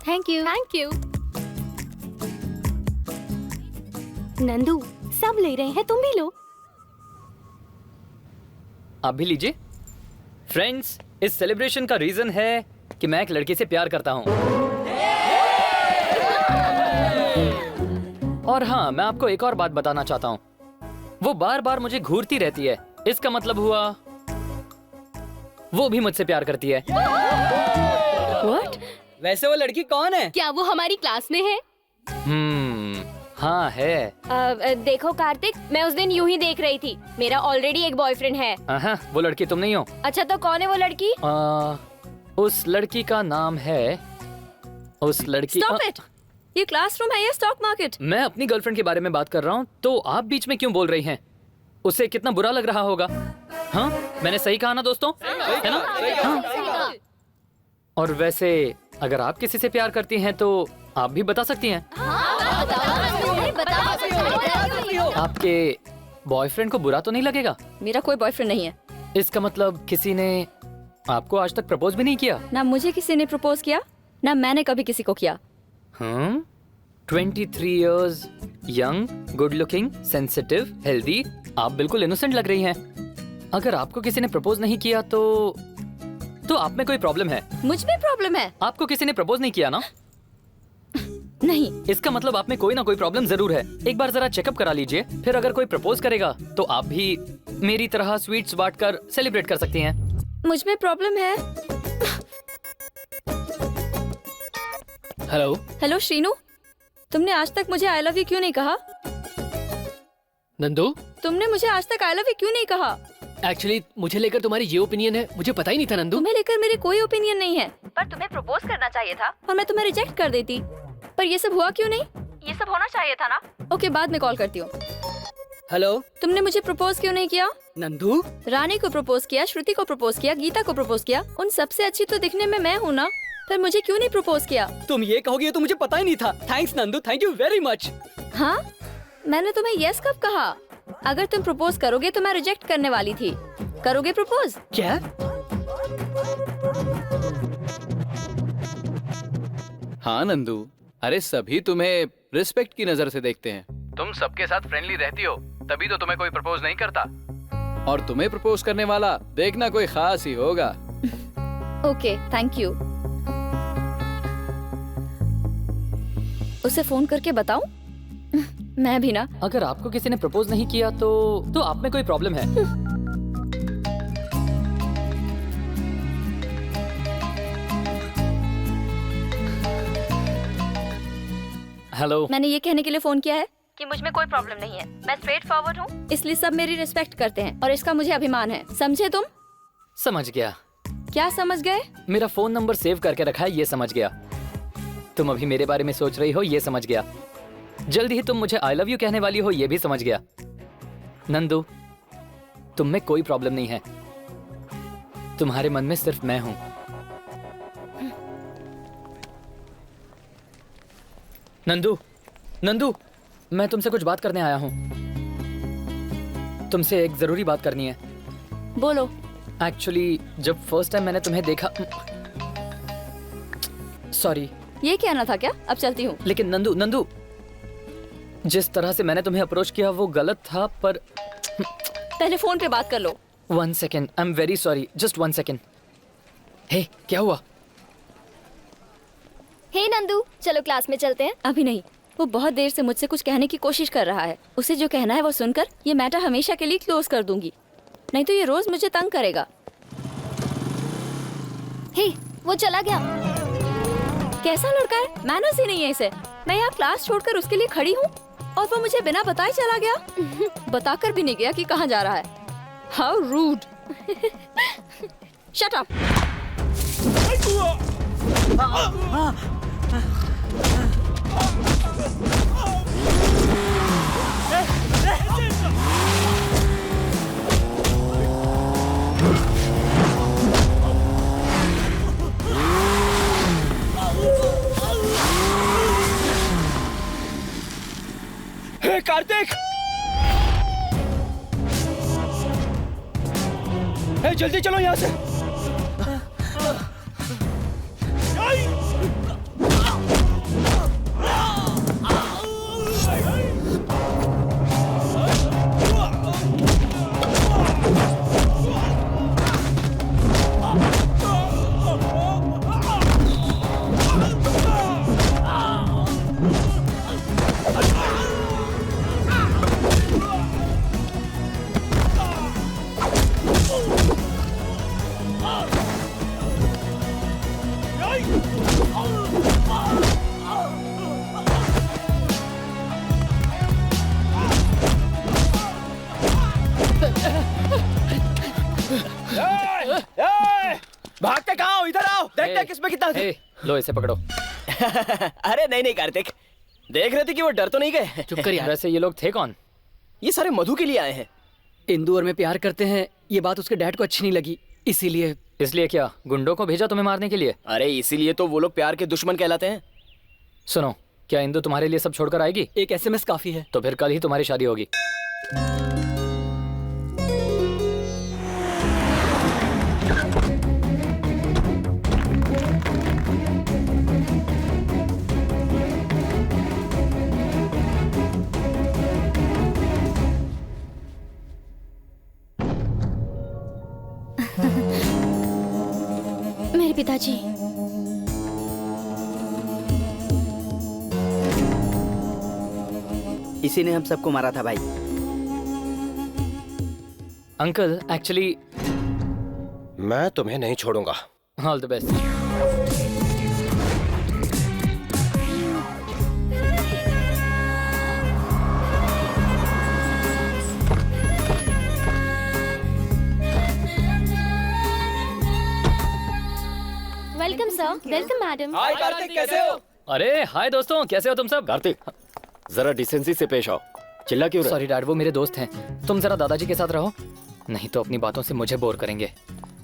Thank you. Thank you. Nandu, सब ले रहे हैं, तुम भी लो। आप भी लीजिए। फ्रेंड्स, इस सेलिब्रेशन का रीजन है कि मैं एक लड़की से प्यार करता हूँ। और हाँ, मैं आपको एक और बात बताना चाहता हूँ। वो बार बार मुझे घूरती रहती है, इसका मतलब हुआ वो भी मुझसे प्यार करती है। What? वैसे वो लड़की कौन है? क्या वो हमारी क्लास में है? हाँ है। देखो कार्तिक, मैं उस दिन यूं ही देख रही थी। मेरा ऑलरेडी एक बॉयफ्रेंड है। वो लड़की तुम नहीं हो। अच्छा, तो कौन है वो लड़की? उस लड़की का नाम है, उस लड़की। Stop it! ये क्लासरूम है या स्टॉक मार्केट? मैं अपनी गर्लफ्रेंड के बारे में बात कर रहा हूँ, तो आप बीच में क्यों बोल रही हैं? उसे कितना बुरा लग रहा होगा। हाँ, मैंने सही कहा ना दोस्तों? है ना? हाँ। और वैसे अगर आप किसी से प्यार करती हैं तो आप भी बता सकती हैं। आपके बॉयफ्रेंड को बुरा तो नहीं लगेगा? मेरा कोई बॉयफ्रेंड नहीं है। इसका मतलब किसी ने आपको आज तक प्रपोज भी नहीं किया? ना मुझे किसी ने प्रपोज किया, ना मैंने कभी किसी को किया। 23 years, young, good looking, sensitive, healthy, आप बिल्कुल इनोसेंट लग रही हैं। अगर आपको किसी ने प्रपोज नहीं किया तो आप में कोई प्रॉब्लम है। मुझ में प्रॉब्लम है? आपको किसी ने प्रपोज नहीं किया ना? नहीं। इसका मतलब आप में कोई ना कोई प्रॉब्लम जरूर है। एक बार जरा चेकअप करा लीजिए, फिर अगर कोई प्रपोज करेगा तो आप भी मेरी तरह स्वीट्स बांटकर सेलिब्रेट कर सकती हैं। मुझ में प्रॉब्लम है। हेलो श्रीनू, तुमने आज तक मुझे आई लव यू क्यों नहीं कहा? नंदू, तुमने मुझे आज तक आई लव यू क्यों नहीं कहा? एक्चुअली मुझे लेकर तुम्हारी ये ओपिनियन है, मुझे पता ही नहीं था नंदू। तुम्हें लेकर मेरी कोई ओपिनियन नहीं है, पर तुम्हें प्रपोज करना चाहिए था और मैं तुम्हें रिजेक्ट कर देती। पर ये सब हुआ क्यों नहीं? ये सब होना चाहिए था ना? ओके, बाद में कॉल करती हूँ। हेलो तुमने मुझे प्रपोज क्यों नहीं किया? नंदू, रानी को प्रपोज किया, श्रुति को प्रपोज किया, गीता को प्रपोज किया। उन सबसे अच्छी तो दिखने में मैं हूँ ना, पर मुझे क्यों नहीं प्रपोज किया? तुम ये कहोगी ये तो मुझे पता ही नहीं था। Thanks Nandu, thank you very much. हाँ, मैंने तुम्हें यस कब कहा? अगर तुम प्रपोज करोगे तो मैं रिजेक्ट करने वाली थी। करोगे प्रपोज? क्या? हाँ नंदू, अरे सभी तुम्हें रिस्पेक्ट की नजर से देखते हैं। तुम सबके साथ फ्रेंडली रहती हो, तभी तो तुम्हें कोई प्रपोज नहीं करता। और तुम्हें प्रपोज करने वाला देखना कोई खास ही होगा। Okay, thank you. उसे फोन करके बताऊं? मैं भी ना। अगर आपको किसी ने प्रपोज नहीं किया तो आप में कोई प्रॉब्लम है। हेलो, मैंने ये कहने के लिए फोन किया है कि मुझ में कोई प्रॉब्लम नहीं है। मैं स्ट्रेट फॉरवर्ड हूँ, इसलिए सब मेरी रिस्पेक्ट करते हैं और इसका मुझे अभिमान है। समझे तुम? समझ गया। क्या समझ गए? मेरा फोन नंबर सेव करके रखा है, ये समझ गया। तुम अभी मेरे बारे में सोच रही हो, ये समझ गया। जल्द ही तुम मुझे आई लव यू कहने वाली हो, ये भी समझ गया। नंदू, तुम में कोई प्रॉब्लम नहीं है। तुम्हारे मन में सिर्फ मैं हूं। नंदू, नंदू, मैं तुमसे कुछ बात करने आया हूं। तुमसे एक जरूरी बात करनी है। बोलो। एक्चुअली जब फर्स्ट टाइम मैंने तुम्हें देखा, सॉरी, ये कहना था क्या? अब चलती हूँ। लेकिन नंदू, नंदू, जिस तरह से मैंने तुम्हें अप्रोच किया वो गलत था, पर पहले फोन पे बात कर लो। 1 second, I am very sorry, just 1 second. Hey, क्या हुआ? हे नंदू, चलो क्लास में चलते हैं। अभी नहीं, वो बहुत देर से मुझसे कुछ कहने की कोशिश कर रहा है। उसे जो कहना है वो सुनकर ये मैटर हमेशा के लिए क्लोज कर दूंगी, नहीं तो ये रोज मुझे तंग करेगा। हे, वो चला गया। कैसा लड़का है, मैनर्स ही नहीं है इसे। मैं यहाँ क्लास छोड़कर उसके लिए खड़ी हूँ और वो मुझे बिना बताए चला गया। बताकर भी नहीं गया कि कहाँ जा रहा है। How rude. Shut up. Hey Kartik, hey जल्दी चलो यहाँ से। देख इसमें कितना ए, लो इसे पकड़ो। अरे नहीं कार्तिक, देख रहे थे कि वो डर तो नहीं गए। चुप कर यार। वैसे ये लोग थे कौन? ये सारे मधु के लिए आए हैं। इंदु और मैं प्यार करते हैं, ये बात उसके डैड को अच्छी नहीं लगी, इसीलिए। इसलिए क्या गुंडों को भेजा तुम्हें मारने के लिए? अरे इसीलिए तो वो लोग प्यार के दुश्मन कहलाते हैं। सुनो, क्या इंदु तुम्हारे लिए सब छोड़कर आएगी? एक SMS काफी है। तो फिर कल ही तुम्हारी शादी होगी। मेरे पिताजी, इसी ने हम सबको मारा था भाई। अंकल एक्चुअली मैं तुम्हें नहीं छोड़ूंगा। All the best. Welcome sir. Welcome madam. Hi Kartik, कैसे हो? अरे हाय दोस्तों, कैसे हो तुम सब? कार्तिक, जरा डिसेंसी से पेश आओ। चिल्ला क्यों रहे? सॉरी डैड, वो मेरे दोस्त हैं। तुम जरा दादाजी के साथ रहो, नहीं तो अपनी बातों से मुझे बोर करेंगे।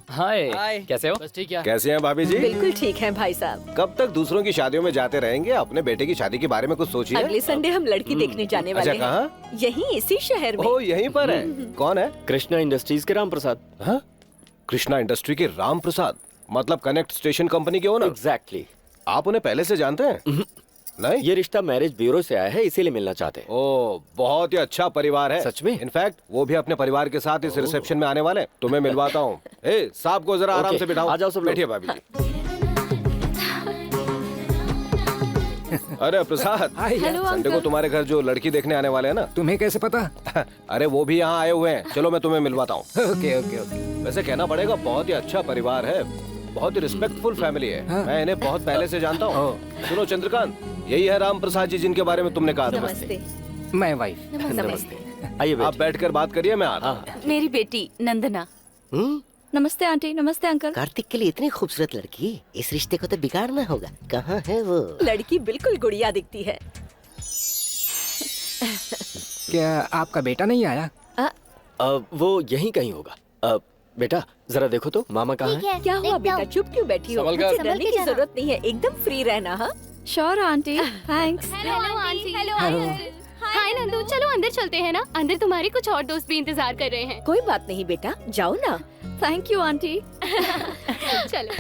हाय, कैसे हो? बस ठीक है। कैसे हैं भाभी जी? बिल्कुल ठीक है भाई साहब। कब तक दूसरों की शादियों में जाते रहेंगे? अपने बेटे की शादी के बारे में कुछ सोचिए। अगले संडे हम लड़की देखने जाने वाले अच्छा, हैं। कहाँ? यहीं इसी शहर में। ओ, यहीं पर है। कौन है? कृष्णा इंडस्ट्रीज के राम प्रसाद। हाँ? कृष्णा इंडस्ट्री के राम प्रसाद, मतलब कनेक्ट स्टेशन कंपनी के ओनर? एग्जैक्टली। आप उन्हें पहले से जानते हैं? नहीं, ये रिश्ता मैरिज ब्यूरो से आया है, इसीलिए मिलना चाहते हैं। ओ, बहुत ही अच्छा परिवार है। सच में? इनफैक्ट वो भी अपने परिवार के साथ इस रिसेप्शन में आने वाले हैं। तुम्हें मिलवाता हूँ। ए, साहब को जरा आराम ओके, से बिठाओ। आ जाओ सब लोग। बैठिए भाभी जी। अरे प्रसाद, संडे को तुम्हारे घर जो लड़की देखने आने वाले हैं ना। तुम्हें कैसे पता? अरे वो भी यहाँ आए हुए हैं। चलो मैं तुम्हें मिलवाता हूँ। Okay okay okay. वैसे कहना पड़ेगा, बहुत ही अच्छा परिवार है, बहुत ही रिस्पेक्टफुल फैमिली है। हाँ। मैं इन्हें बहुत पहले से जानता हूँ। सुनो चंद्रकांत, यही है राम प्रसाद जी जिनके बारे में तुमने कहा था। नमस्ते। मैं वाइफ। नमस्ते। आइए आप बैठकर बात करिए, मैं आता हूँ। मेरी बेटी नंदना। नमस्ते आंटी। नमस्ते अंकल। कार्तिक के लिए इतनी खूबसूरत लड़की, इस रिश्ते को तो बिगाड़ना होगा। कहाँ है वो? लड़की बिल्कुल गुड़िया दिखती है। क्या आपका बेटा नहीं आया? वो यहीं कहीं होगा। बेटा जरा देखो तो मामा कहाँ है? क्या हुआ बेटा, चुप क्यों बैठी हो? संभल कर। मुझे डरने की जरूरत नहीं है, एकदम फ्री रहना। हाँ, sure aunty, thanks. Hello aunty. Hello hi Nandu, चलो अंदर चलते हैं ना। अंदर तुम्हारे कुछ और दोस्त भी इंतजार कर रहे हैं। कोई बात नहीं बेटा, जाओ ना। Thank you aunty. चलो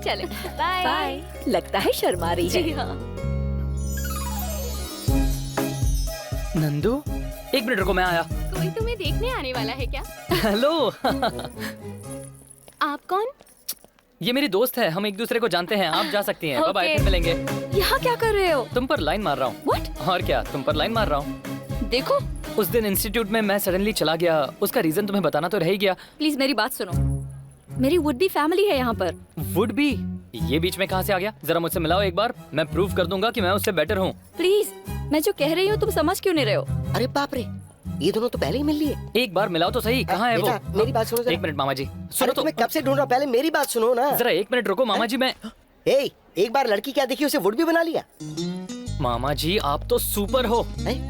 चलो, बाय बाय। लगता है शर्मा रही है। जी हाँ। नंदू, एक मिनट रुको, मैं आया। कोई तुम्हें देखने आने वाला है क्या? हेलो। आप कौन? ये मेरी दोस्त है, हम एक दूसरे को जानते हैं। आप जा सकती हैं। बाय, फिर मिलेंगे। यहाँ क्या कर रहे हो? तुम पर लाइन मार रहा हूँ। What? और क्या, तुम पर लाइन मार रहा हूँ। देखो, उस दिन इंस्टीट्यूट में मैं सडनली चला गया, उसका रीजन तुम्हें बताना तो रह ही गया। प्लीज मेरी बात सुनो। मेरी वुड बी फैमिली है यहाँ पर। Would be? ये बीच में कहाँ से आ गया? जरा मुझसे मिलाओ एक बार, मैं प्रूव कर दूंगा कि मैं उससे बेटर हूँ। प्लीज, मैं जो कह रही हूँ तुम समझ क्यों नहीं रहे हो? अरे बाप रे, ये दोनों तो पहले ही मिल लिए। एक बार मिलाओ तो सही, कहाँ है वो? बेटा, मेरी बात सुनो जरा। एक मिनट मामा जी, अरे सुनो तो। तुम्हें कब से ढूंढ रहा हूँ, पहले मेरी बात सुनो ना। जरा एक मिनट रुको मामा जी, मैं। एक बार लड़की क्या देखी, उसे वुड भी बना लिया। मामा जी आप तो सुपर हो।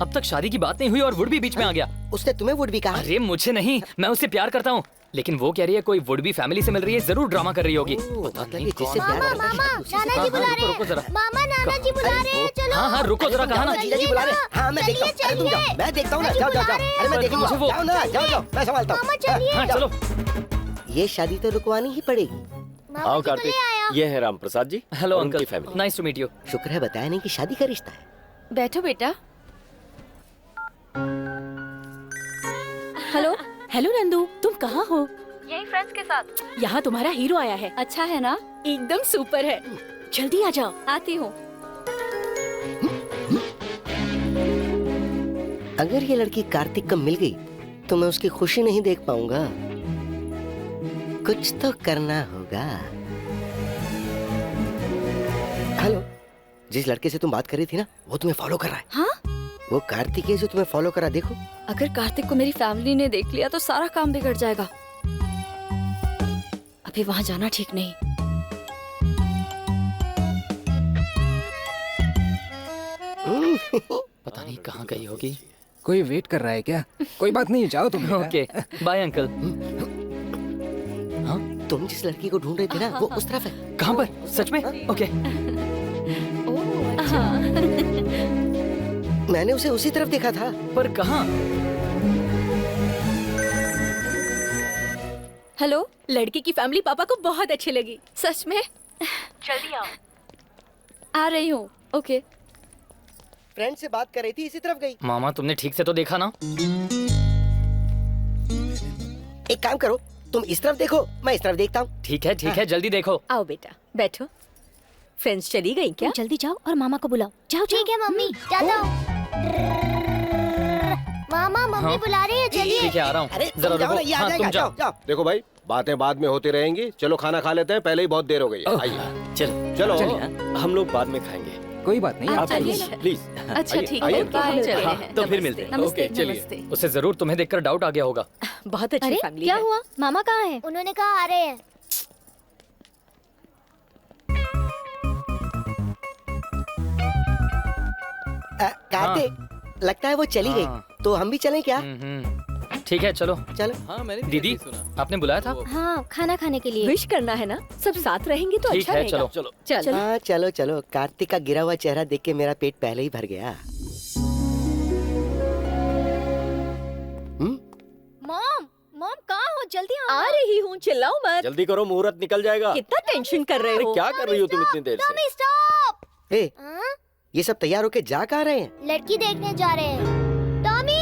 अब तक शादी की बात नहीं हुई और वुड भी बीच में आ गया। उसने तुम्हें वुड भी कहा? अरे मुझे नहीं, मैं उससे प्यार करता हूँ, लेकिन वो कह रही है कोई वुड बी फैमिली से मिल रही है, जरूर ड्रामा कर रही होगी। पता नहीं कौन। नाना जी बुला रहे रुको जरा। हैं। मामा नाना जी बुला रहे हैं, चलो। हाँ हाँ रुको जरा, कहा ना। जीजा जी बुला रहे हैं। हाँ मैं देखता हूँ। अरे तुम जाओ, मैं देखता हूँ ना। जाओ जाओ जाओ। अरे मैं देखूंगा। मुझे वो- जाओ ना, जाओ जाओ, मैं संभालता हूँ। हाँ चलो। ये शादी तो रुकवानी ही पड़ेगी। आओ कार्तिक, ये है राम प्रसाद जी। हेलो और उनकी uncle, family. Nice to meet you. शुक्र है बताया नहीं कि शादी का रिश्ता है। बैठो बेटा। हेलो। हेलो नंदू, तुम कहाँ हो? यही फ्रेंड्स के साथ। यहाँ तुम्हारा हीरो आया है। अच्छा है ना? एकदम सुपर है। जल्दी आ जाओ। आती हूँ। अगर ये लड़की कार्तिक को मिल गई तो मैं उसकी खुशी नहीं देख पाऊंगा। कुछ तो करना होगा। हेलो, जिस लड़के से तुम बात कर रही थी ना, वो तुम्हें फॉलो कर रहा है। हाँ? वो कार्तिक है जो तुम्हें फॉलो करा। देखो, अगर कार्तिक को मेरी फैमिली ने देख लिया तो सारा काम बिगड़ जाएगा। अभी वहाँ जाना ठीक नहीं। पता नहीं कहाँ गई होगी। कोई वेट कर रहा है क्या? कोई बात नहीं, जाओ तुम। Okay bye uncle. तुम जिस लड़की को ढूंढ रहे थे ना, वो उस तरफ है। कहाँ पर? सच में? ओके। मैंने उसे उसी तरफ देखा था। पर कहाँ? हेलो, लड़की की फैमिली पापा को बहुत अच्छी लगी। सच में? जल्दी आओ। आ रही हूँ। ओके। फ्रेंड से बात कर रही थी, इसी तरफ गई। मामा तुमने ठीक से तो देखा ना? एक काम करो, तुम इस तरफ देखो, मैं इस तरफ देखता हूँ। ठीक है जल्दी देखो। आओ बेटा, बैठो। फ्रेंड्स चली गई क्या? जल्दी जाओ और मामा को बुलाओ। जाओ। ठीक है मम्मी, जाता हूँ। मामा मम्मी बुला रही है, चलिए। ठीक है आ रहा हूँ। अरे जरा तुम जाओ ना, रुको। ये आ हाँ जाएगा, तुम जाओ। जाओ। देखो भाई, बातें बाद में होती रहेंगी। चलो खाना खा लेते हैं, पहले ही बहुत देर हो गई है। आइए चलो चलो। हम लोग बाद में खाएंगे। कोई बात नहीं, आप प्लीज। अच्छा ठीक आइए। है, बाय। चलते हाँ, हैं। तो फिर मिलते हैं। ओके चलिए। उसे जरूर तुम्हें देखकर डाउट आ गया होगा। बहुत अच्छी अरे फैमिली क्या है। हुआ? मामा कहाँ है? उन्होंने कहा आ रहे हैं। कार्तिक, लगता है वो चली गई। तो हम भी चलें क्या? ठीक है चलो। चलो। हाँ मैंने भी दीदी ऐसे ही सुना। आपने बुलाया था? हाँ, खाना खाने के लिए। विश करना है ना, सब साथ रहेंगे तो ठीक अच्छा है रहेगा। चलो। चलो चलो। हाँ चलो चलो। कार्तिक का गिरा हुआ चेहरा देख के मेरा पेट पहले ही भर गया। मॉम कहाँ हो? जल्दी आ रही हूँ, चिल्लाओ मत। जल्दी करो, मुहूर्त निकल जाएगा। कितना टेंशन कर रहे अरे हो? क्या कर रही हो तुम इतनी देर से? Mummy stop. ए, हाँ? ये सब तैयार होके जा कहाँ रहे हैं? लड़की देखने जा रहे हैं। टॉमी।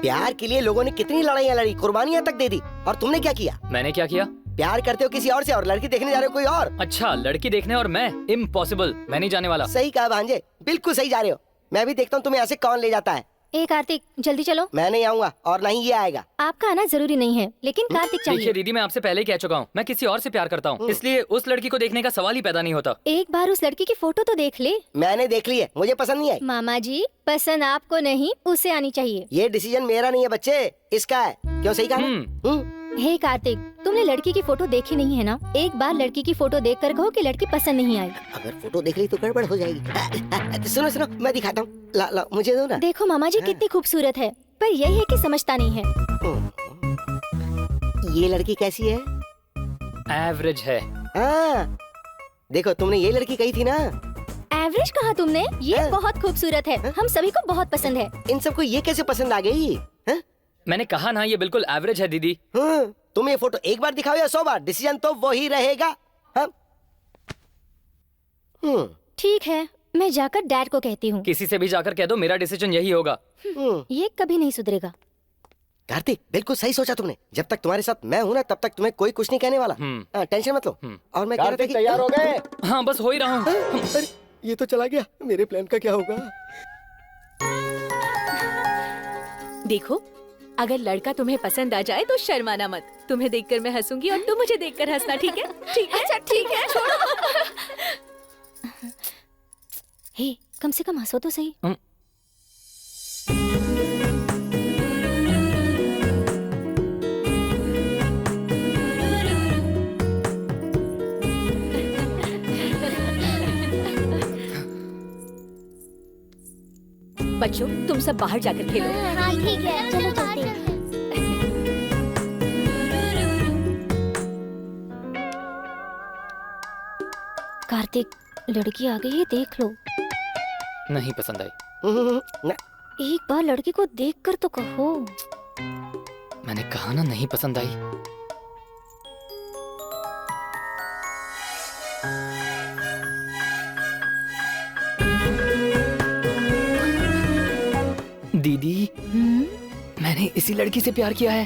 प्यार के लिए लोगों ने कितनी लड़ाइयाँ लड़ी, कुर्बानियाँ तक दे दी, और तुमने क्या किया? मैंने क्या किया? प्यार करते हो किसी और से और लड़की देखने जा रहे हो कोई और। अच्छा लड़की देखने और मैं? इम्पॉसिबल, मैं नहीं जाने वाला। सही कहा भांजे, बिल्कुल सही जा रहे हो। मैं भी देखता हूँ तुम्हें ऐसे कौन ले जाता है। ए कार्तिक जल्दी चलो। मैं नहीं आऊंगा और ना ही ये आएगा। आपका आना जरूरी नहीं है, लेकिन कार्तिक देखिए चाहिए। दीदी मैं आपसे पहले ही कह चुका हूँ, मैं किसी और से प्यार करता हूँ, इसलिए उस लड़की को देखने का सवाल ही पैदा नहीं होता। एक बार उस लड़की की फोटो तो देख ले। मैंने देख ली है, मुझे पसंद नहीं आई। मामा जी पसंद आपको नहीं, उसे आनी चाहिए। ये डिसीजन मेरा नहीं है बच्चे, इसका है। क्यों सही कहा? हे कार्तिक, तुमने लड़की की फोटो देखी नहीं है ना? एक बार लड़की की फोटो देखकर कहो कि लड़की पसंद नहीं आई। अगर फोटो देख ली तो गड़बड़ हो जाएगी। सुनो सुनो, मैं दिखाता हूँ। ला ला मुझे दो ना। देखो मामा जी कितनी खूबसूरत है, पर यही है कि समझता नहीं है। ये लड़की कैसी है? एवरेज है। हाँ, देखो तुमने ये लड़की कही थी ना। एवरेज कहा तुमने? ये बहुत खूबसूरत है, हम सभी को बहुत पसंद है। इन सबको ये कैसे पसंद आ गई? मैंने कहा ना ये बिल्कुल एवरेज है दीदी। तुम ये फोटो एक बार दिखाओ या 100 बार, डिसीजन तो वही रहेगा। ठीक है, मैं जाकर डैड को कहती हूँ। किसी से भी जाकर कह दो मेरा डिसीजन यही होगा। ये कभी नहीं सुधरेगा। कार्तिक बिल्कुल सही सोचा तुमने। जब तक तुम्हारे साथ मैं हूँ ना, तब तक तुम्हें कोई कुछ नहीं कहने वाला। टेंशन मत लो। और मैं कह रहा था कि तैयार हो गए? हाँ बस हो ही रहा हूँ। अरे ये तो चला गया, मेरे प्लान का क्या होगा? देखो, अगर लड़का तुम्हें पसंद आ जाए तो शर्माना मत। तुम्हें देखकर मैं हंसूंगी और तुम मुझे देखकर हंसना, ठीक है? ठीक है? अच्छा ठीक है, छोड़ो। हे, कम से कम हंसो तो सही। बच्चों, तुम सब बाहर जाकर खेलो। हाँ ठीक है, चलो चलते हैं। कार्तिक, लड़की आ गई है, देख लो। नहीं पसंद आई। एक बार लड़की को देखकर तो कहो। मैंने कहा ना नहीं पसंद आई। दीदी मैंने इसी लड़की से प्यार किया है।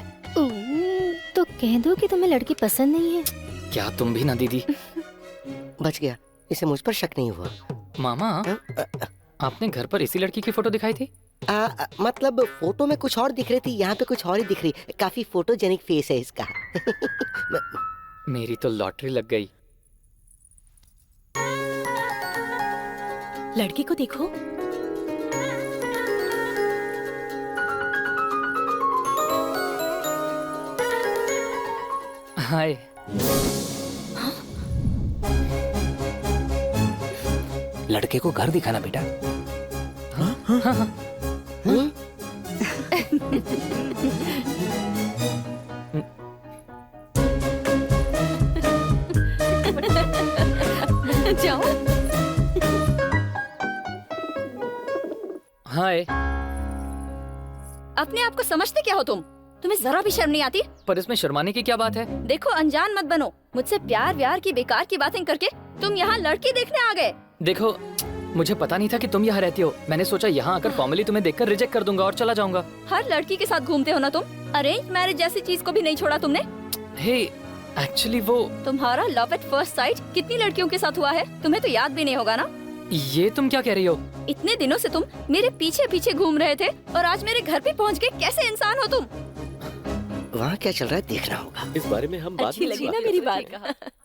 तो कह दो कि तुम्हें लड़की पसंद नहीं है। क्या तुम भी ना दीदी? बच गया, इसे मुझ पर शक नहीं हुआ। मामा आपने घर पर इसी लड़की की फोटो दिखाई थी? मतलब फोटो में कुछ और दिख रही थी, यहाँ पे कुछ और ही दिख रही। काफी फोटोजेनिक फेस है इसका। मेरी तो लॉटरी लग गई। लड़की को देखो। हाय। लड़के को घर दिखाना बेटा। जाओ। हाय। अपने आप को समझते क्या हो तुम? तुम्हें जरा भी शर्म नहीं आती? पर इसमें शर्माने की क्या बात है? देखो अनजान मत बनो। मुझसे प्यार व्यार की बेकार की बातें करके तुम यहाँ लड़की देखने आ गए। देखो, मुझे पता नहीं था कि तुम यहाँ रहती हो। मैंने सोचा यहाँ आकर फॉर्मली तुम्हें देखकर रिजेक्ट कर दूंगा और चला जाऊंगा। हर लड़की के साथ घूमते हो ना तुम? अरेंज मैरिज जैसी चीज को भी नहीं छोड़ा तुमने। हे, एक्चुअली वो तुम्हारा लव एट फर्स्ट साइट कितनी लड़कियों के साथ हुआ है तुम्हें तो याद भी नहीं होगा ना। ये तुम क्या कह रही हो? इतने दिनों से तुम मेरे पीछे पीछे घूम रहे थे और आज मेरे घर पे पहुंच गए। कैसे इंसान हो तुम? वहाँ क्या चल रहा है देखना होगा। इस बारे में हम बात अच्छी लगी ना मेरी बात?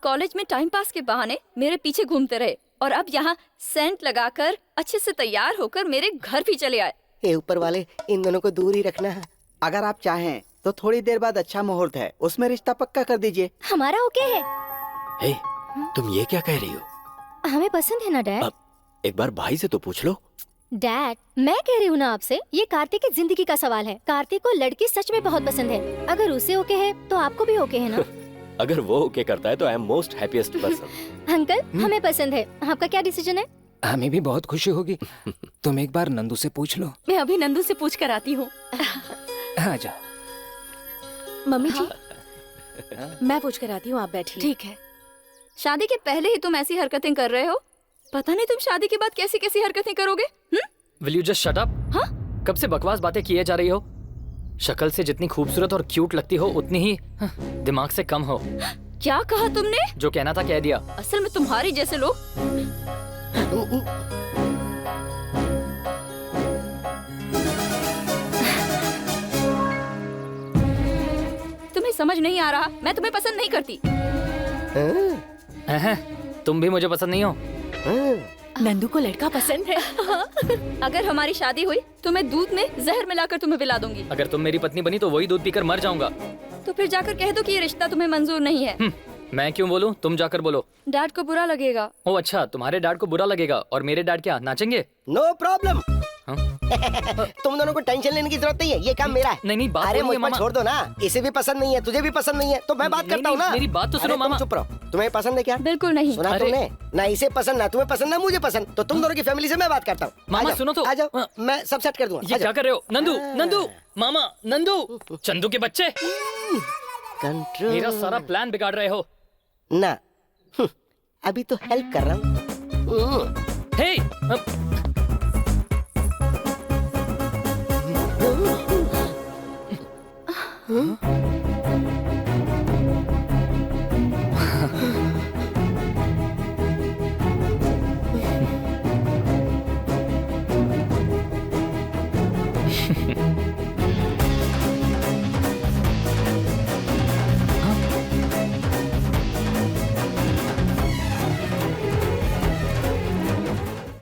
कॉलेज में टाइम पास के बहाने मेरे पीछे घूमते रहे और अब यहाँ सेंट लगाकर अच्छे से तैयार होकर मेरे घर भी चले आए। ये ऊपर वाले इन दोनों को दूर ही रखना है। अगर आप चाहें तो थोड़ी देर बाद अच्छा मुहूर्त है, उसमें रिश्ता पक्का कर दीजिए। हमारा ओके है। हे, तुम ये क्या कह रही हो? हमें पसंद है ना डैड। एक बार भाई से तो पूछ लो। डैड, मैं कह रही हूँ ना आपसे, ये कार्तिक की जिंदगी का सवाल है। कार्तिक को लड़की सच में बहुत पसंद है। अगर उसे ओके है तो आपको भी ओके है ना? अगर वो ओके करता है तो I am most happiest person. Uncle, हमें पसंद है। आपका क्या डिसीजन है? हमें भी बहुत खुशी होगी। तुम एक बार नंदू से पूछ लो। मैं अभी नंदू से पूछ कर आती हूँ। हाँ जाओ। मम्मी जी, मैं पूछ कर आती हूँ, आप बैठिए। ठीक है। शादी के पहले ही तुम ऐसी हरकतें कर रहे हो। पता नहीं तुम शादी के बाद कैसी कैसी हरकतें करोगे। Will you just shut up? हाँ? कब से बकवास बातें किए जा रही हो? शक्ल से जितनी खूबसूरत और क्यूट लगती हो उतनी ही दिमाग से कम हो। क्या कहा तुमने? जो कहना था कह दिया। असल में तुम्हारी जैसे लोग तुम्हें समझ नहीं आ रहा। मैं तुम्हें पसंद नहीं करती। तुम भी मुझे पसंद नहीं हो। नंदू को लड़का पसंद है। अगर हमारी शादी हुई तो मैं दूध में जहर मिलाकर तुम्हें पिला दूंगी। अगर तुम मेरी पत्नी बनी तो वही दूध पीकर मर जाऊंगा। तो फिर जाकर कह दो कि ये रिश्ता तुम्हें मंजूर नहीं है। मैं क्यों बोलूं? तुम जाकर बोलो। डैड को बुरा लगेगा। ओ अच्छा, तुम्हारे डैड को बुरा लगेगा और मेरे डैड क्या नाचेंगे? No problem. तुम दोनों को टेंशन लेने की जरूरत नहीं है, ये काम मेरा है। नहीं बात अरे बोलिए मुझ मामा। पर छोड़ दो ना। इसे भी पसंद नहीं है, तुझे भी पसंद नहीं है, तो मैं बात करता हूँ ना। मेरी बात तो सुनो अरे तुम मामा। चुप रहो। तुम्हें पसंद है क्या? बिल्कुल नहीं। सुना तुमने? ना इसे पसंद, ना तुम्हें पसंद, ना मुझे पसंद। तो तुम दोनों की फैमिली से मैं बात करता हूँ। मामा सुनो तो। आ जाओ, मैं सब सेट कर दूंगा। ये क्या कर रहे हो? नंदू, नंदू, मामा, नंदू, चंदू के बच्चे। कंट्रोल। मेरा सारा प्लान बिगाड़ रहे हो। ना, अभी तो हेल्प कर रहा हूँ। हे,